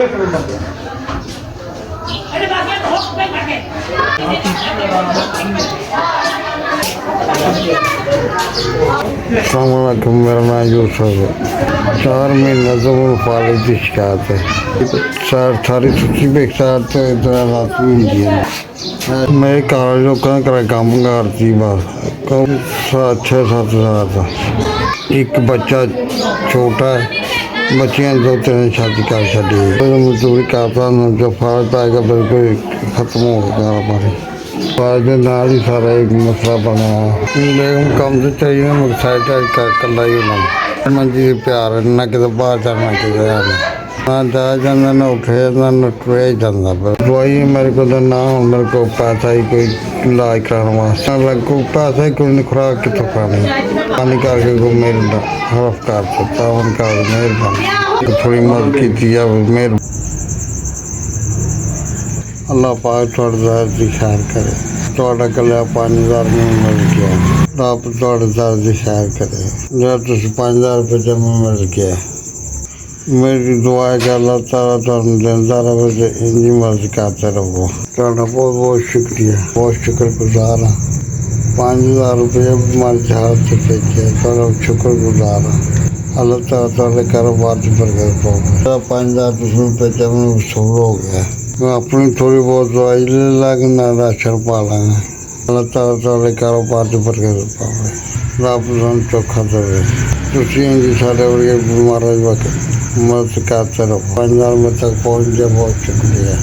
मेरा नाम यूसुफ है। 4 महीने तो वो फाले की शिकायत है। सारी छुट्टी पे साथ तो इधर रात भी होंगी है। मैं कॉलेजों का काम करती बस 6-7 साल था। एक बच्चा छोटा है, बच्चियां 2-3 शादी कर छड़ी। मजदूरी करता जो फाल पाएगा बिल्कुल खत्म हो गया हमारी। नाल ही सारा एक मसला बना बेगम कम से चाहिए मोटरसाइकिल कला ही होना मंजी प्यार ना कि बाहर जाना कि ना जाया जाता ना उठे जाता ना टुरे जाता। दवाई मेरे को ना मेरे को पैसा ही कोई इलाज कराने वास्ते कोई पैसा ही कोई खुराक कितों खानी पानी करके को मेरे हरफ कर सकता उनका मेहरबानी थोड़ी मदद की मेहरबानी। अल्लाह पाक थोड़ा की खैर करे। थोड़ा कलिया 5000 में मिल गया। रब थोड़ा दर्द की खैर करे। जब तुम 5000 रुपये जमा मिल गया मेरी दुआ है कि अल्लाह ताला तुम जिंदा रहो इनकी मदद करते रहो। थोड़ा बहुत बहुत शुक्रिया, बहुत शुक्रगुजार हाँ। 5000 रुपये हमारे जहाज से भेजे थोड़ा शुक्रगुजार हाँ। अल्लाह ताला थोड़े कारोबार से बरकत पाओ। 5000 रुपये जमा वसूल हो गया। मैं अपनी थोड़ी बहुत दवाई ले लागे ना राशन पा लेंगे। अल्लाह ताला थोड़े कारोबार से बरकत पावे। रब तुम चौखा देवे। तुम सारे वर्गे बीमार मदद करते रहो। 5000 में तक पहुँच गया, बहुत शुक्रिया।